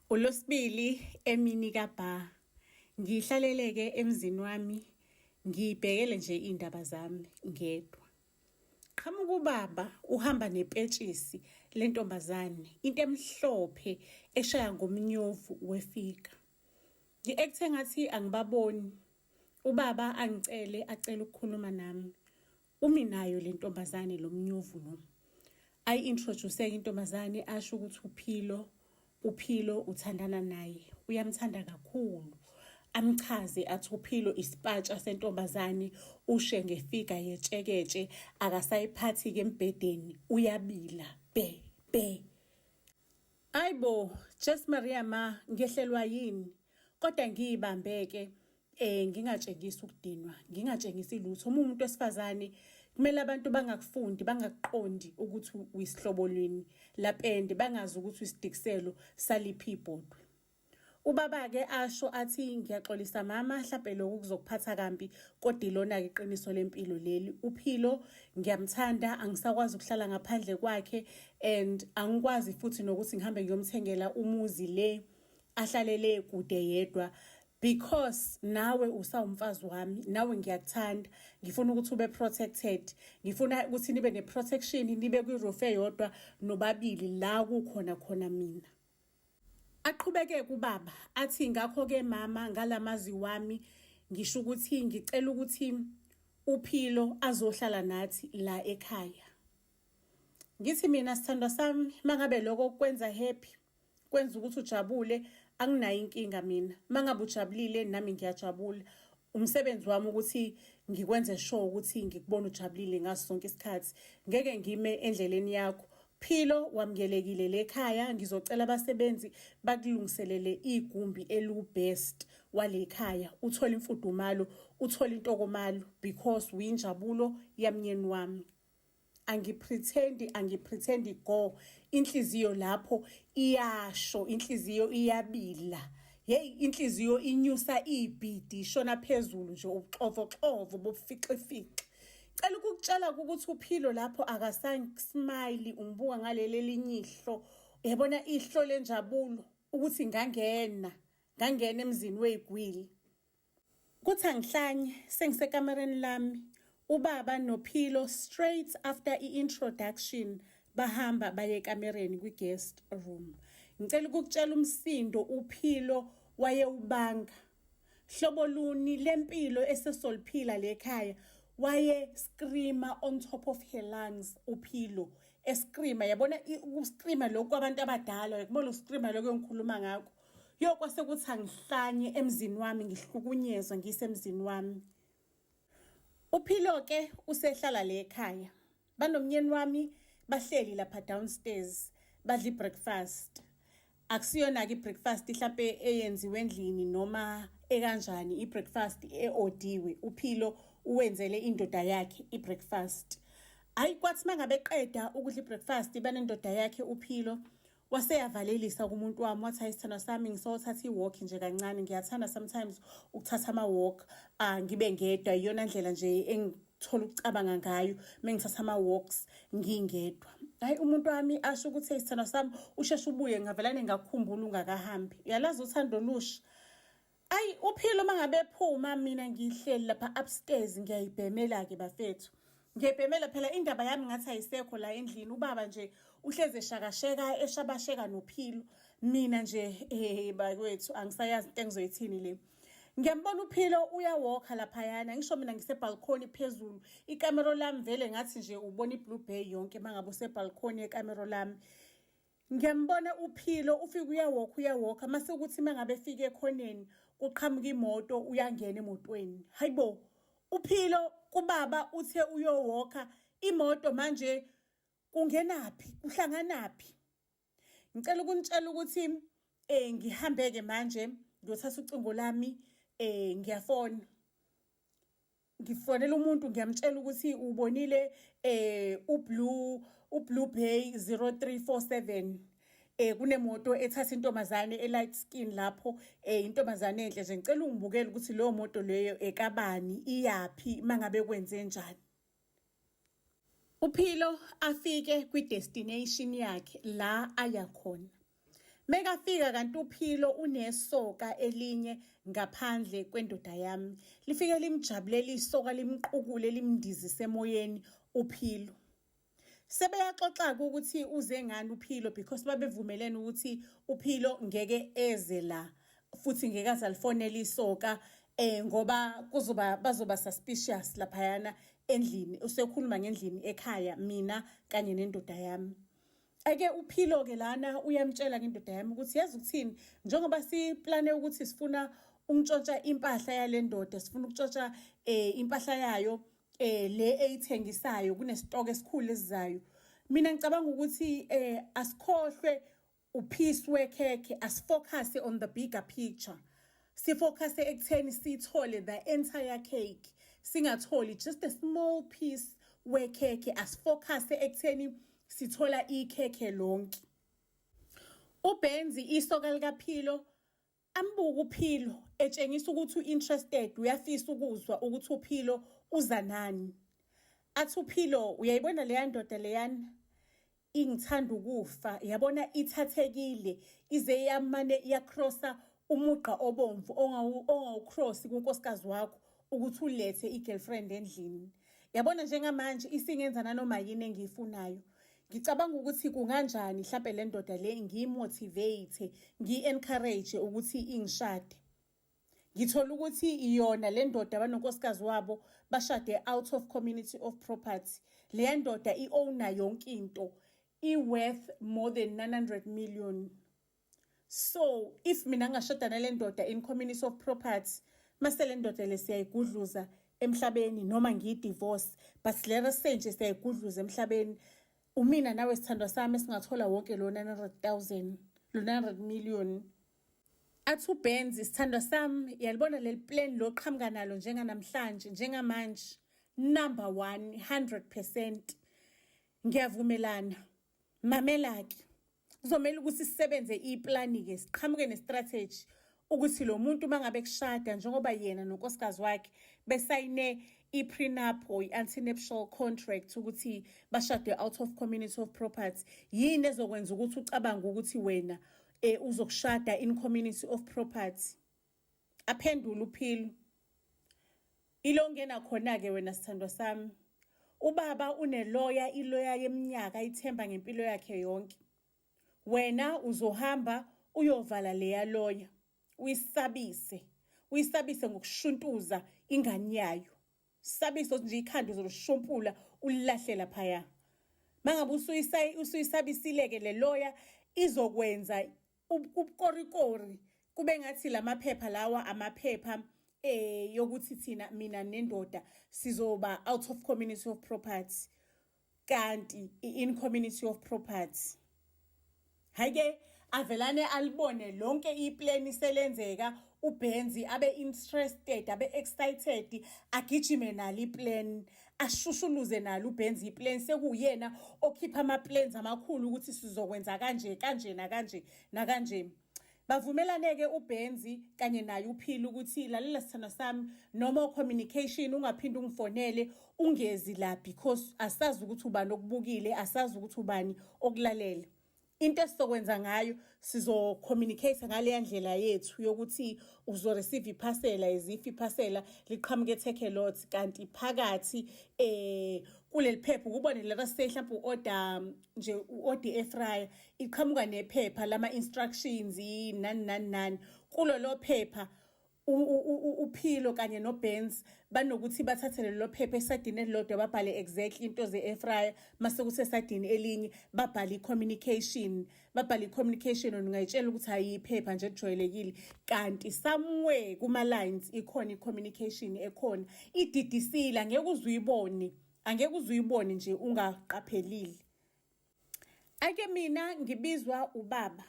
uLwesibili emini kaBha. Ngihlaleleke emzini wami, ngibhekele nje indaba zami ngedwa. Qhamuka ubaba uhamba nepetshisi lentombazane, into emhlophe eshaya ngomnyovu wefika. Ngi-act ngathi angibaboni. Ubaba acele ukukhuluma nami. Uminayo le ntombazane lo mnyovu lo. Ayi-introduce intombazane asho ukuthi uPhilo uthandana naye, uyamthanda kakhulu. Amchaze athi uPhilo isipatsha sentombazane, ushe ngefika yetsheketshe, akasayiphathi-ke embhedeni, uyabila be. Ayibo, Jess Maria ma, ngehlelwa yini? Kodwa ngiyibambeke ngingatshengisi ukudinwa, ngingatshengisi lutho. Uma umuntu wesifazane kumele abantu bangakufundi, bangakuqondi ukuthi uyisihlobo lweni lapende, bangazi ukuthi uyisidikiselo saliphi ibhodwe. Ubaba-ke asho athi ngiyaxolisa mama, mhlawumbe lokhu kuzokuphatha kambi, kodwa ilona-ke iqiniso lempilo leli. uPhilo ngiyamthanda, angisakwazi ukuhlala ngaphandle kwakhe and angikwazi futhi nokuthi ngihambe ngiyomthengela umuzi le ahlalele kude yedwa. Because nawe usawumfazi wami, nawe ngiyakuthanda, ngifuna ukuthi ube protected, ngifuna ukuthi nibe ne-protection, nibe kwi-roof eyodwa nobabili la kukhona mina. Aqhubeke kubaba athi ngakho-ke mama, ngalamazi wami ngisho ukuthi ngicela ukuthi uPhilo azohlala nathi la ekhaya. Ngithi mina sithandwa sami, mangabe lokho kwenza happy, kwenza ukuthi ujabule, anginayo inkinga mina. Mangabe ujabulile nami ngiyajabula. Umsebenzi wami ukuthi ngikwenze sure ukuthi ngikubona ujabulile ngaso sonke isikhathi. Ngeke ngime endleleni yakho. Philo wamukelekile lekhaya, ngizocela abasebenzi bakulungiselele igumbi elubest walekhaya. Uthola imfudumalo, uthola intokomalo because uyinjabulo yamnyeni wami. Angipretend go. Inhliziyo lapho iyasho, inhliziyo iyabila. Hey, inhliziyo inyusa ibhidi shona phezulu nje uxovo bobufiqifiqi. Cela ukukutshela ukuthi uPhilo lapho akasang-smile, ungibuka ngaleli elinye ihlo. Uyabona ihlo lenjabulo ukuthi ngangena emzini wey'gwili. Kuthi angihlanye sengisekamereni lami, ubaba noPhilo straight after i-introduction bahamba baye ekamereni kwi-guest room. Ngicela ukukutshela umsindo uPhilo wayewubanga. Hlobo luni lempilo esesoliphila lekhaya. Waye screamer on top of her lungs uPhilo. Escreamer, yabona ukuscreamer lokhu kwabantu abadala, yakubona uscreamer lokho engikhuluma ngakho. Yokwase kuthi angihlanye emzini wami, ngihlukunyezwa ngisemzini wami. uPhilo-ke usehlala le ekhaya. Banomnyeni wami bahleli lapha downstairs, badla breakfast. Akusiyona-ke i-breakfast mhlampe eyenziwe endlini noma ekanjani, i-breakfast eodiwe. uPhilo uwenzele indoda yakhe i-breakfast. Hayi kwathi mangabe eqeda ukudla i-breakfast banendoda yakhe uPhilo waseyavalelisa kumuntu wami, wathi ayisithanda sami ngisothatha i-walk nje kancane. Ngiyathanda sometimes ukuthatha ama-walk, ngibe ngedwa, iyona ndlela nje engithola ukucabanga ngayo mengithatha ama-walks ngingedwa. Hayi umuntu wami asho ukuthi ayisithanda sami usheshe ubuye, ngavelane ngakukhumbula ungakahambi. Uyalazi uthando lusha. Ayi uPhilo mangabe ephuma, mina ngihleli lapha upstairs ngiyayibhemela-ke bafethu. Ngiyibhemela phela indaba yami ngathi ayisekho la endlini. Ubaba nje uhleze eshakasheka, eshabasheka noPhilo. Mina nje bakwethu angisayazi into engizoyithini le. Ngiyambona uPhilo uyawalka laphayana, ngisho mina ngisebalcony phezulu. Ikamero lami vele ngathi nje ubona iBlue Bay yonke mangabe usebalcony yekamero lami. Ngiyambona uPhilo ufika uyawalka mase ukuthi mangabe efika ekhoneni kuqhamuka imoto, uyangena emotweni. Hayibo, uPhilo kubaba uthe uyowalka, imoto manje kungenaphi, kuhlanganaphi? Ngicela ukunitshela ukuthi ngihambeke manje ngiyothatha ucingo lami, ngiyafona. Ngifonela umuntu ngiyamtshela ukuthi ubonile uBlue Bay 0347. Kunemoto ethatha intombazane elight skin lapho, intombazane enhle nje. Ngicela ungibukele ukuthi leyo moto leyo ekabani, iyapi, mangabe kwenze njani. uPhilo afike kwi-destination yakhe la aya khona. Mekafika kanti uPhilo unesoka elinye ngaphandle kwendoda yami. Lifike limjabulele isoka limqukule limndizise emoyeni uPhilo. Sebeyaxoxa ukuthi uze ngani uPhilo because babevumelene ukuthi uPhilo ngeke eze la futhi ngeke azalifonela isoka ngoba bazoba suspicious laphayana endlini. Usekhuluma ngendlini ekhaya mina kanye nendoda yami. Ake uPhilo ke lana uyamtshela ngendoda yami ukuthi yazi ukuthini njengoba siplane ukuthi sifuna ukutshontsha impahla yale ndoda, sifuna ukutshontsha impahla yayo le eyithengisayo kunestock esikhulu esizayo. Mina ngicabanga ukuthi asikhohlwe upiece wekhekhe, asifocus on the bigger picture. Sifocus ekutheni sithole the entire cake, singatholi just a small piece wekhekhe. Asifocus ekutheni sithola ikhekhe lonke. UBenzi isoka likaPhilo ambuka uPhilo etshengisa ukuthi uinterested, uyafisa ukuzwa ukuthi uPhilo uza nani. Athi uPhilo uyayibona leya ndoda leyana ingithanda ukufa, yabona ithathekile ize yamane iyacrossa umugqa obomvu ongawucross kunkosikazi wakho ukuthi ulethe igirlfriend endlini. Yabona njengamanje isingenza nanoma yini engiyifunayo. Ngicabanga ukuthi kunganjani mhlawumbe le ndoda le ngiyimotivate, ngiyi-encourage ukuthi ingishade. Ngithola ukuthi iyona le ndoda banonkosikazi wabo bashade out of community of property. Le ndoda i-owner yonke into, i-worth more than 900 million. So if mina ngashada nale ndoda in community of property, mase le ndoda le siyayigudluza emhlabeni noma ngiyi-divorce, but let us say nje siyayigudluza emhlabeni. Umina nawe sithandwa sami singathola wonke lo 900,000, lo 900 million. Athi uBenzi sithandwa sami, yalibona leli plan lo qhamuka nalo njenganamhlanje, njengamanje, number 1, 100%. Ngiyavumelana. Mamela-ke. Kuzomela ukuthi sisebenze iplani-ke, siqhamuke nestrategy ukuthi lo muntu mangabe kushada njengoba yena nonkosikazi wakhe besayine i-prenup or i-antenuptial contract ukuthi bashade out of community of property, yini ezokwenza ukuthi ucabanga ukuthi wena uzokushada in community of property. Aphendula uPhilo. Ilongena khona-ke wena sithandwa sami. Ubaba uneloya, iloya yeminyaka ithemba ngempilo yakhe yonke. Wena uzohamba uyovala leya loya, uyisabise ngokushuntuza ingane yayo. Sabiso nje ikhanda uzolishumpula ulilahle laphaya. Mangabe usuyisabisile-ke le loya izokwenza ubukorikori kube ngathi lamaphepha lawa amaphepha yokuthi mina nendoda sizoba out of community of property kanti in community of property. Hake avelane alibone lonke iplan iselenzeka, uBenzi abe interested, abe excited, agijime nalo iplan, ashushuluze nalo uBenzi iplan. Sekuyena okhipha ama-plans amakhulu ukuthi sizokwenza kanje nakanje. Bavumelane-ke uBenzi kanye naye uPhilo ukuthi lalela sithando sami, noma communication ungaphinde ungifonele ungezi la because asazi ukuthi ubani okubukile, asazi ukuthi ubani okulalele. Into esizokwenza ngayo sizo-communicate ngale ndlela yethu yokuthi uzo-receive iphasela, ezifo iphasela liqhamuke Takealot kanti phakathi kuleli phepha ukubone lera say mhlawumbe u-order nje u-order i-air fryer iqhamuka nephepha lama-instructions nani kulo lo phepha. uPhilo kanye noBenzi banokuthi bathathe lelo phepha esadini elilodwa babhale exactly into ze-air fryer, mase kusesadini elinye babhale i-communication ungayitshela ukuthi ayiphepha nje ejwayelekile kanti somewhere kuma-lines ikhona i-communication ekhona ididisile. Angeke uzuyibone nje ungaqaphelile. Ake mina ngibizwa ubaba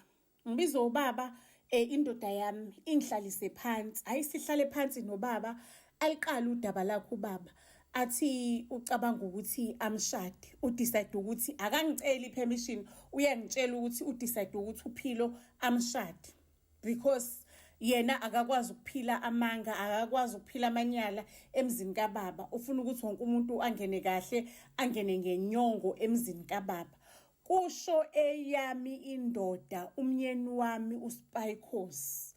indoda yami ingihlalise phansi, hayi sihlale phansi nobaba aliqala udaba lakho. Ubaba athi ucabanga ukuthi amshade, udecide ukuthi akangiceli permission, uyangitshela ukuthi udecide ukuthi uPhilo amshade because yena akakwazi ukuphila amanga, akakwazi ukuphila amanyala emzini kababa. Ufuna ukuthi wonke umuntu angene kahle, angene ngenyongo emzini kababa. kusho eyami indoda umyeni wami uSpycos.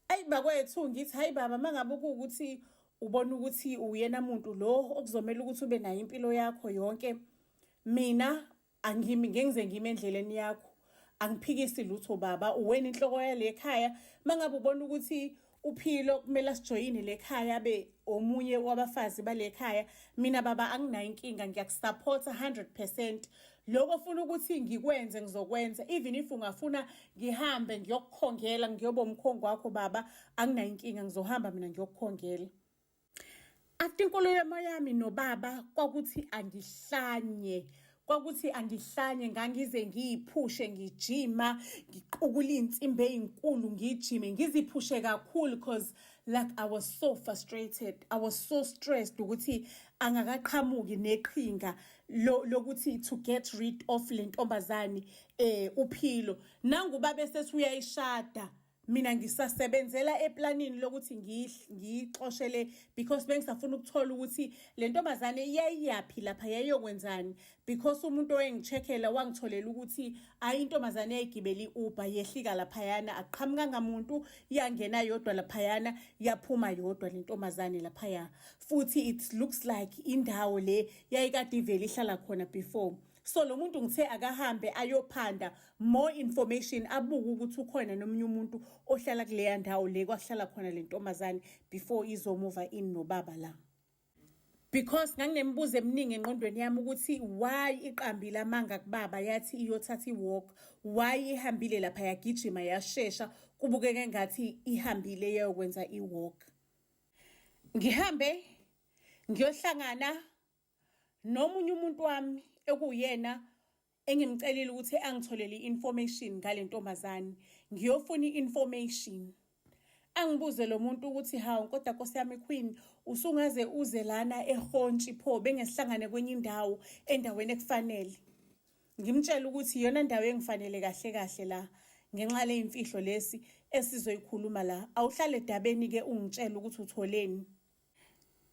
Ayi bakwethu ngithi hayi baba mangabe ukuthi ubona ukuthi uyena muntu lo okuzomela ukuthi ube nayo impilo yakho yonke, mina ngengize ngime endleleni yakho, angiphikisi lutho baba, uwena inhloko yale khaya. Mangabe ubona ukuthi uPhilo kumele asijoyine le khaya abe omunye wabafazi bale khaya, mina baba anginayo inkinga, ngiyakusupporta 100%. Lokho ofuna ukuthi ngikwenze ngizokwenza, even if ungafuna ngihambe ngiyokukhongela ngiyoba umkhongo wakho baba, anginayo inkinga, ngizohamba mina ngiyokukhongela. After inkulumo yami nobaba kwakuthi angihlanye ngangize ngiyiphushe ngijima ngiqukula insimbi ezinkulu ngijime ngiziphushe kakhulu because like I was so frustrated, I was so stressed ukuthi angakaqhamuki neqhinga lokuthi to get rid of le ntombazane uPhilo. Nanguba bese uyayishada, mina ngisasebenzela eplanini lokuthi ngixoshele because bengisafuna ukuthola ukuthi le ntombazane yayiyapi lapha yayokwenzani, because umuntu oyengicheckela wangitholela ukuthi ayi intombazane yayigibela iUber yehlika laphayana, aqhamukanga muntu, yangena yodwa laphayana, yaphuma yodwa le ntombazane laphaya, futhi it looks like indawo le yayikade ivele ihlala khona before. So lo muntu ngithe akahambe ayophanda more information, abuke ukuthi ukhona nomunye umuntu ohlala kuleya ndawo le kwahlala khona le ntombazane before izomova in nobaba la. Because nganginemibuzo eminingi engqondweni yami ukuthi why iqambi lamanga kubaba yathi iyothatha iwalk, why ihambile lapha yagijima yashesha kubukeke ngathi ihambile yayokwenza iwalk. Ngihambe ngiyohlangana nomunye umuntu wami ekuyena engimcelile ukuthi angitholele information ngale ntombazane, ngiyofuna information. Angibuze lo muntu ukuthi hawu kodwa Nkosi yami Queen, usungaze uze lana eHontshi pho bengesihlangane kwenye indawo endaweni ekufanele. Ngimtshela ukuthi iyona indawo engifanele kahle la, ngenxa le imfihlo lesi esizoyikhuluma la. Awuhlale edabeni ke ungitshela ukuthi utholeni.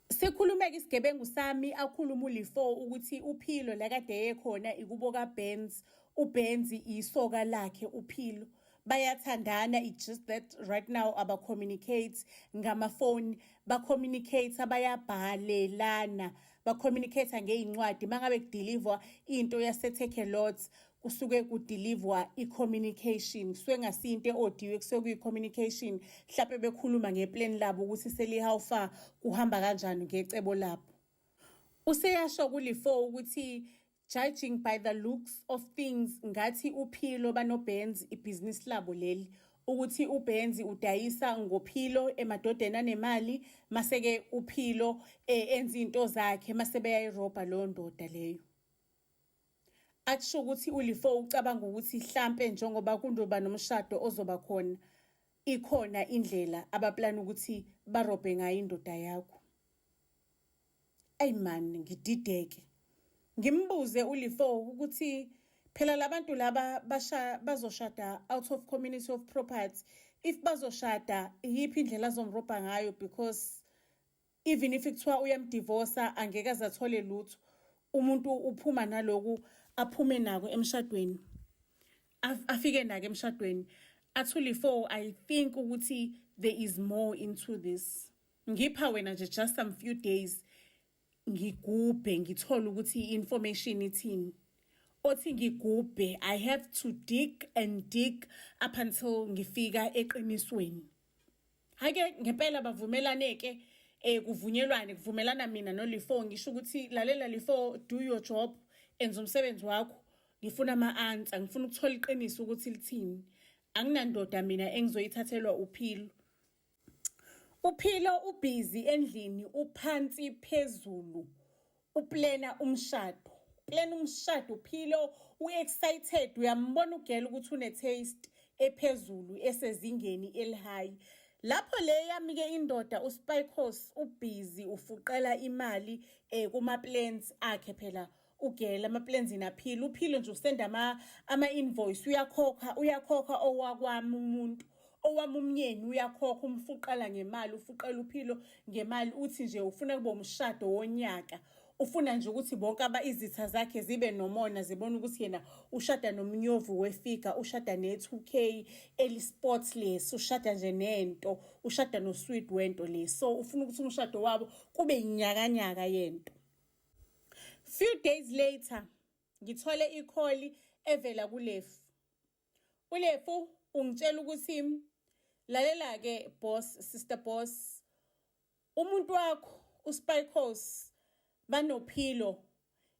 Sikhulumeka isigebengu sami akhuluma uLifo ukuthi uPhilo la kade ekhona ikubo kaBenz, uBenz isoka lakhe uPhilo. Bayathandana, it's just that right now aba communicate ngamafoni, ba communicate bayabhalelana, ba communicate ngeincwadi. Mangabe kudeliver into yase take a lot kusuke kudeliver i-communication, kusuke ngasinto odiwe kusuke kuyi-communication, mhlawumbe bekhuluma ngeplan labo ukuthi seli how far kuhamba kanjani ngecebo labo. Useyasho kuLifo ukuthi judging by the looks of things ngathi uPhilo banoBenz ibusiness labo leli, ukuthi uBenz udayisa ngoPhilo emadodeni anemali, maseke uPhilo enza into zakhe mase beyayiroba lo ndoda leyo. Akusho ukuthi uLifo ucabanga ukuthi mhlambe njengoba kundoba nomshado ozoba khona, ikhona indlela abaplana ukuthi barobe ngayo indoda yakho. Ayi man, ngidideke. Ngimbuze uLifo ukuthi phela labantu laba bazoshada out of community of property, if bazoshada yiphi indlela azomroba ngayo, because even if kuthiwa uyamdivorce angeke azathole lutho, umuntu uphuma naloku aphume nako emshadweni, afike nako emshadweni. Athulifo, I think ukuthi there is more into this. Ngipha wena nje just some few days ngigubhe ngithola ukuthi information ithini. Othi ngigubhe, I have to dig and dig up until ngifika eqinisweni. Hake ngempela bavumelaneke kuvunyelwana mina noLifo, ngisho ukuthi lalela Lifo, do your job, enza umsebenzi wakho, ngifuna ama-answer, ngifuna ukuthola iqiniso ukuthi lithini. Anginandoda mina engizoyithathelwa uPhilo. uPhilo ubhizi endlini, uphansi phezulu, uplena umshado. Plena umshado uPhilo, u-excited, uyambona ugela ukuthi une-taste ephezulu esezingeni elihayi. Lapho le yami-ke indoda uSpycos ubhizi ufuqela imali kuma-plans akhe phela ugela ama-plans naPhilo. uPhilo nje usenda ama-invoice, uyakhokha owakwami umuntu, owami umnyeni uyakhokha, umfuqela ngemali, ufuqela uPhilo ngemali, uthi nje ufuna kube umshado wonyaka. ufuna nje ukuthi bonke izitha zakhe zibe nomona, zibona ukuthi yena ushada nomnyovu wefiga, ushada ne-2K eli-sportless, ushada nje nento, ushada no-sweet wento le. So ufuna ukuthi umshado wabo kube inyakanyaka yento. Few days later ngithole ikholi evela kuLefu. uLefu ungitshela ukuthi lalela ke boss, sister boss, umuntu wakho uSpycos banophilo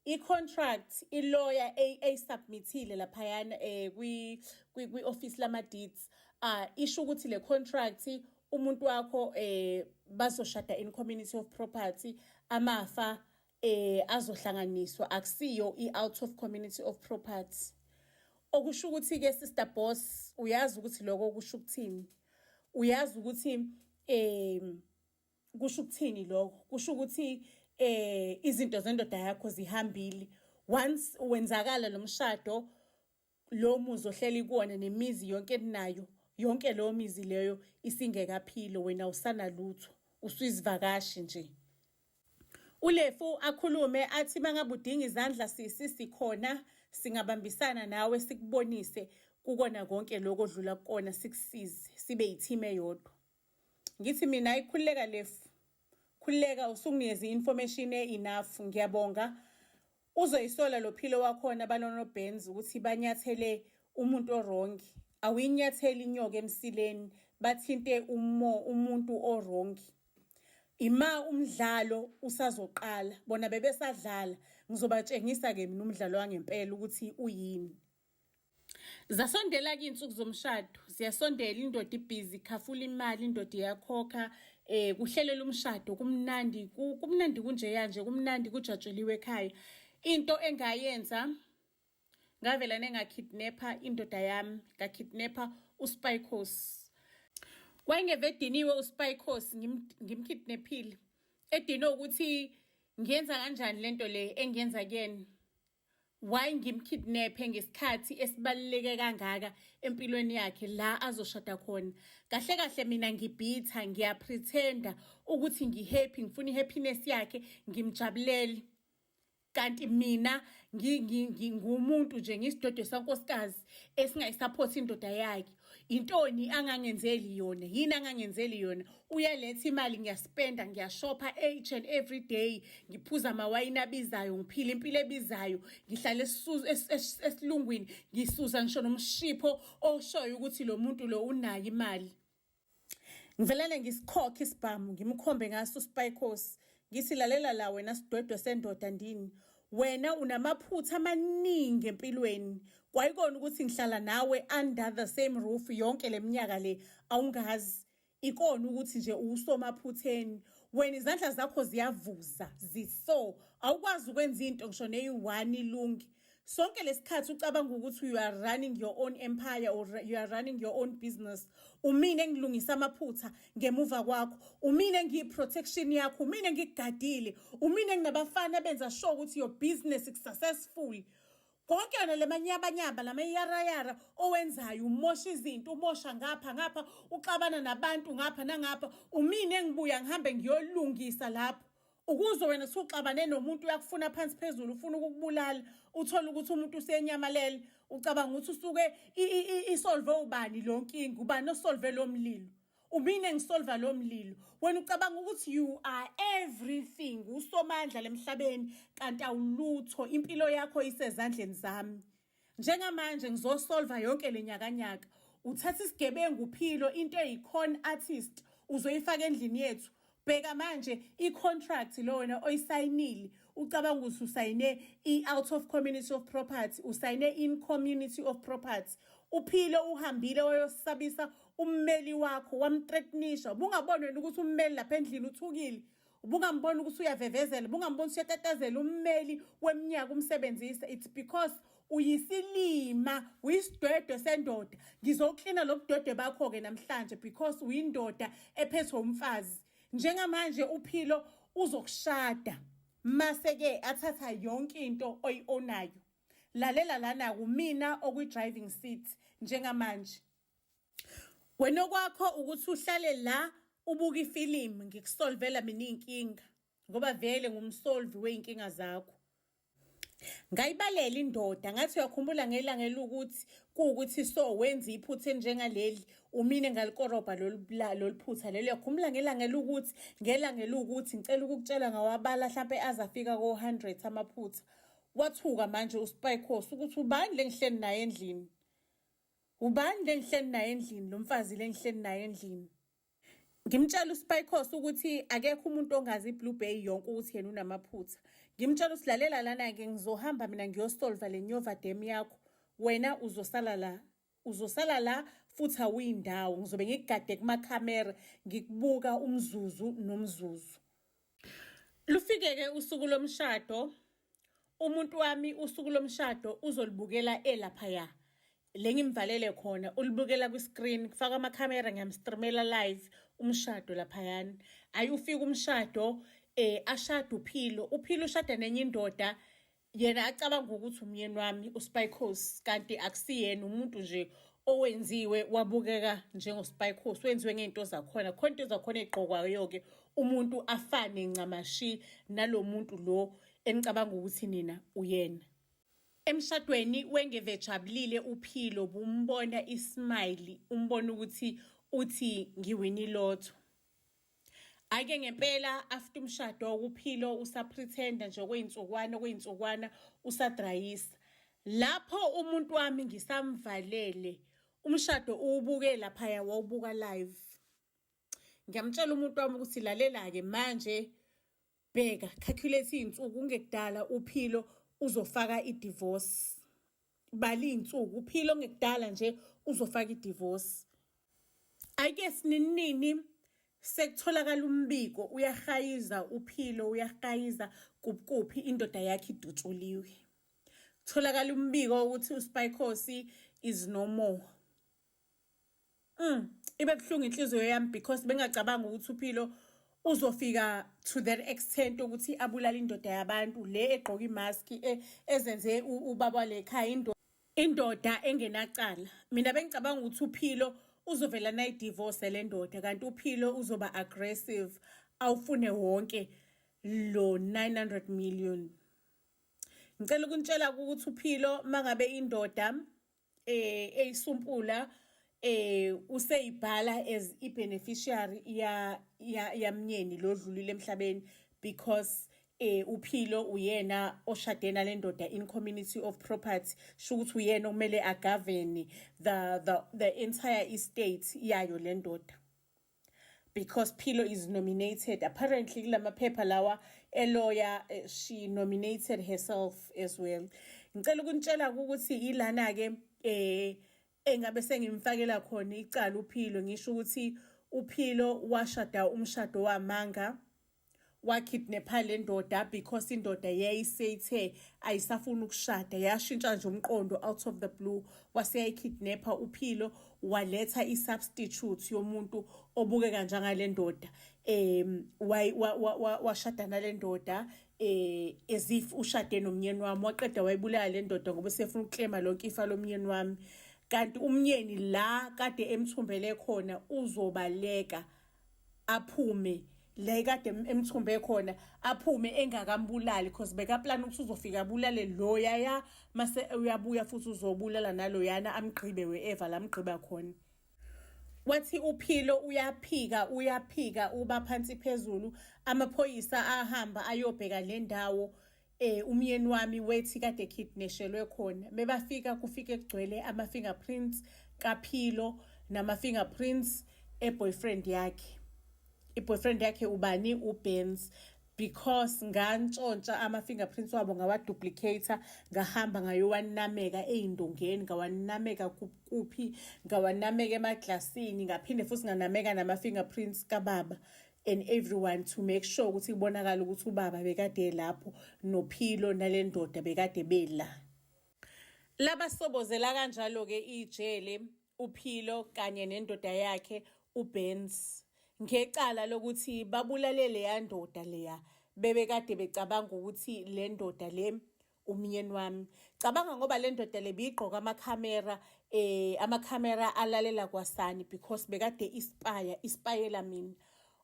i-contract i-lawyer submithile laphayana kwi-office lama-deeds isho ukuthi le contract umuntu wakho bazoshada in community of property, amafa azohlanganiswa, akusiyo i-out of community of property. Okusho ukuthi ke sister boss, uyazi ukuthi lokho kusho ukuthini? Uyazi ukuthi kusho ukuthini lokho? Kusho ukuthi izinto zendoda yakho zihambile. Once wenzakala lo mshado, lo muzi ohleli kuwona nemizi yonke nayo, yonke lo mizi leyo isingekaphilo, wena usana lutho, usuyizivakashi nje. uLefu akhulume athi mangabe udinga izandla sikhona, singabambisana nawe sikubonise kukona konke lokho odlula kukona, sikusize sibe yithime eyodwa. Ngithi mina ikhuleka Lefu, khuleka, usunginikeza i-information enough, ngiyabonga. Uzoyisola lo philo wakhona banono Benz ukuthi banyathele umuntu orongi. Awuyinyatheli inyoka emsileni, bathinte umuntu orongi. Ima umdlalo usazoqala, bona bebesadlala, ngizobatshengisa ke mina umdlalo wangempela ukuthi uyini. Zasondela ke insuku zomshado, ziyasondela, indoda ibhizi, khafula imali, indoda iyakhokha, kuhlelela umshado, kumnandi kunje yanje, kumnandi kujatsheliwe ekhaya. Into engayenza, ngavela nengakidnapper indoda yami, ngakidnapper uSpycos. Wayengevediniwe uSpycos, ngimkidnaphile. Edinwe ukuthi ngiyenza kanjani lento le engiyenza kuyena. Why ngimkidnaphe ngesikhathi esibaluleke kangaka empilweni yakhe la azoshada khona. Kahle kahle mina ngibhitha, ngiyapretenda ukuthi ngihappy, ngifuna ihappiness yakhe, ngimjabulele. Kanti mina ngumuntu nje, ngisidodo sankosikazi esingayisupport indoda yakhe. Intoni angangenzeli yona? Yini angangenzeli yona? Uyaletha imali, ngiyaspenda, ngiyashopha each and every day, ngiphuza amawayini abizayo, ngiphila impilo ebizayo, ngihlala esilungwini, ngisuza ngisho nomshipho oshoyo ukuthi lo muntu lo unayo imali. Ngivelele ngisikhokhe isibhamu, ngimkhombe ngaso uSpycos. Ngisilalela la wena sidwedwe sendoda ndini. Wena unamaphutha amaningi empilweni. Kwayikona ukuthi ngihlala nawe under the same roof yonke leminyaka le awungazi. Ikona ukuthi nje usomaphutheni. Wena izandla zakho ziyavuza, ziso. Awukwazi ukwenza into ngisho neyi-1 ilungi. Sonke lesikhathi ucabanga ukuthi you are running your own empire or you are running your own business. Umine ngilungisa amaphutha ngemuva kwakho. Umine ngiyi-protection yakho. Umine ngikugadile. Umine nginabafana benza sure ukuthi your business is successful. Konke yona lemanyabanyaba, lamayarayara owenzayo, umosha izinto, umosha ngapha, uxabana nabantu ngapha nangapha. Umine ngibuya ngihambe ngiyolungisa lapho. Ukuze wena suxabane nomuntu uyakufuna phansi phezulu, ufuna ukukubulala, uthola ukuthi umuntu usenyamalele, ucabanga ukuthi usuke isolve ubani lo nkinga, ubani osolve lo mlilo. Umine ngisolva lo mlilo. Wena ucabanga ukuthi you are everything, usomandla lemhlabeni, kanti awulutho, impilo yakho isezandleni zami. Njengamanje ngizosolva yonke lenyakanyaka. Uthatha isigebengu uphilo, into eyi-con artist, uzoyifaka endlini yethu. Bheka manje i-contract lo wena oyisayinile, ucabanga ukuthi usayine i-out of community of property, usayine in community of property. Uphilo uhambile wayosabisa ummeli wakho, wamthreatenisha. Ubungaboni wena ukuthi ummeli lapha endlini uthukile. Ubungamboni ukuthi uyavevezela, ubungamboni ukuthi uyatatazela ummeli weminyaka umsebenzisa. It's because uyisilima, uyisidwedwe sendoda. Ngizoklina lo budwedwe bakho-ke namhlanje because uyindoda ephethwe umfazi. Njengamanje uphilo uzokushada mase-ke athatha yonke into oyi-onayo. Lalela lana kumina okwi-driving seat njengamanje. Wena kwakho ukuthi uhlale la ubuka ifilimu ngikusolvela mina inkinga. ngoba vele ngumsolvi wey'nkinga zakho. Ngayibalela indoda ngathi uyakhumbula ngelanga elukuthi kuwukuthi so wenza iphutha enjengaleli umine ngalikorobha lolu phutha leli. Uyakhumbula ngelanga elukuthi ngicela ukukutshela ngawabala mhlampe azafika ko-100 amaphutha. Wathuka manje uSpycos ukuthi ubani lengihleli naye endlini? Ubani lengihleli naye endlini? Lo mfazi lengihleli naye endlini. Ngimtshela uSpycos ukuthi akekho umuntu ongazi iBlue Bay yonke ukuthi yena unamaphutha. Ngimtshela usilalela lana-ke ngizohamba mina ngiyosolva le nyova dem yakho. Wena uzosala la futhi awuyindawo. Ngizobe ngikugade kumakhamera ngikubuka umzuzu nomzuzu. Lufike-ke usuku lomshado. Umuntu wami usuku lomshado uzolibukela elaphaya. Le ngimvalele khona ulibukela kwi-screen kufaka amakhamera ngiyamstreamela live umshado laphayana. Ayufika umshado ashada uPhilo ushada nenye indoda yena acabanga ukuthi umyeni wami uSpycos kanti akusiyena umuntu nje owenziwe wabukeka njengoSpycos wenziwe ngeinto zakhona khona into zakhona egqokwayo-ke umuntu afane ncamashi nalomuntu lo enicabanga ukuthi nina uyena. Emshadweni wengevejabulile uPhilo bumbona ismile umbona ukuthi uthi ngiwini lotho. Ake ngempela after umshado uPhilo usapretenda nje kweyinsukwana usadrayisa. Lapho umuntu wami ngisamvalele umshado uwubuke laphaya wawubuka live. Ngiyamtshela umuntu wami ukuthi lalela-ke manje bheka calculate iy'nsuku ungekudala uPhilo uzofaka i-divorce. Bali iy'nsuku uPhilo ngekudala nje uzofaka i-divorce. Ake sininini sekutholakala umbiko uyahayiza uPhilo uyahayiza kuphi indoda yakhe idutshuliwe. Kutholakala umbiko ukuthi uSpycos is no more. Ibe buhlungu inhliziyo yami because bengacabanga ukuthi uPhilo uzofika to that extent ukuthi abulala indoda yabantu le egqoka imask ezenze ubaba lekhaya indoda engenacala. Mina bengicabanga ukuthi uPhilo uzovela nayi divorce le ndoda kanti uPhilo uzoba aggressive awufune wonke lo 900 million. Ngicela ukuntshela ukuthi uPhilo mangabe indoda eyisumpula useyibhala as i-beneficiary yamnyeni lodlulile emhlabeni because uPhilo uyena oshade nale ndoda in community of property shukuthi uyena okumele agavene the entire estate yayo le ndoda because Philo is nominated apparently kulamaphepha lawa lawyer she nominated herself as well. Ngicela ukuntshela ukuthi ilana-ke engabe sengimfakela khona icala uPhilo ngisho ukuthi uPhilo washada umshado wamanga wakidnapha le ndoda because indoda yayiseyithe ayisafuna ukushada yashintsha nje umqondo out of the blue waseyayikidnapha uPhilo waletha i-substitute yomuntu obukeka njengale ndoda washada nale ndoda as if ushade nomnyeni wami waqeda wayibulala le ndoda ngoba sefuna ukuklema lonke ifa lomnyeni wami. Kanti umnyeni la kade emthumbele khona uzobaleka aphume le kade emthumbe khona aphume engakambulali because bekaplan ukuthi uzofika abulale lo yaya mase uyabuya futhi uzobulala naloyana amgqibe weEva lamgqiba khona. Wathi uPhilo uyaphika uba phansi phezulu amaphoyisa ahamba ayobheka le ndawo umyeni wami wethi kade kidneshelwe khona. Bebafika kufike kugcwele ama-fingerprints kaPhilo nama-fingerprints boyfriend yakhe. I-boyfriend yakhe ubani uBenz because ngantshontsha ama-fingerprints wabo ngawaduplicator ngahamba ngayowanameka ey'ndongeni ngawanameka kuphi ngawanameka emaglasini ngaphinde futhi nganameka nama-fingerprints kababa and everyone to make sure ukuthi kubonakala ukuthi ubaba bekade lapho noPhilo nale ndoda bekade bela. Laba sobozela kanjalo-ke ijele uPhilo kanye nendoda yakhe uBenz ngecala lokuthi babulale leya ndoda leya bebekade becabanga ukuthi le ndoda le umyeni wami. Cabanga ngoba le ndoda le bigqoka amakhamera alalela kwasani because bekade ispayela mina.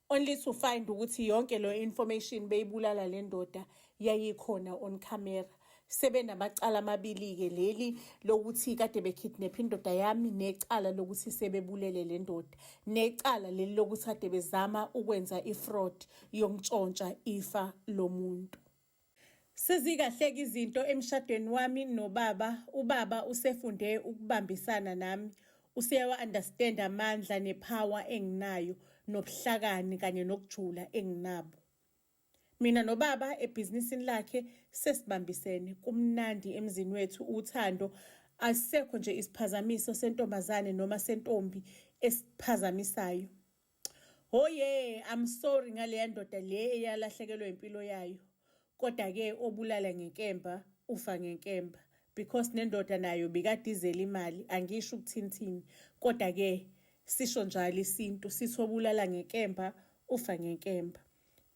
only to find ukuthi yonke lo information beyibulala le ndoda yayikhona on camera. Sebenamacala amabili-ke, leli lokuthi kade bekidnapha indoda yami, necala lokuthi sebebulele le ndoda, necala leli lokuthi kade bezama ukwenza ifraud yokuntshontsha ifa lomuntu. Sezikahleka izinto emshadweni wami nobaba. Ubaba usefunde ukubambisana nami, usewa-understand amandla nepower enginayo, nobuhlakani kanye nokujula enginabo. Mina nobaba ebhizinisini lakhe sesibambisene, kumnandi emzini wethu, uthando. Asisekho nje isiphazamiso sentombazane noma sentombi esiphazamisayo. Oh yeah, I'm sorry ngaleya ndoda le eyalahlekelwa impilo yayo. Kodwa-ke obulala ngenkemba ufa ngenkemba, because nendoda nayo bekade izela imali, angisho ukuthini. Kodwa-ke sisho njalo isintu, sithi obulala ngenkemba ufa ngenkemba.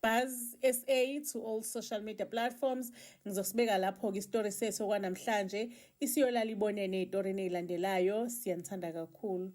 Buzz SA to all social media platforms. Ngizosibeka lapho-ke isitori sethu kwanamhlanje. Isiyolala ibonene ey'torini ey'landelayo. Siyanithanda kakhulu.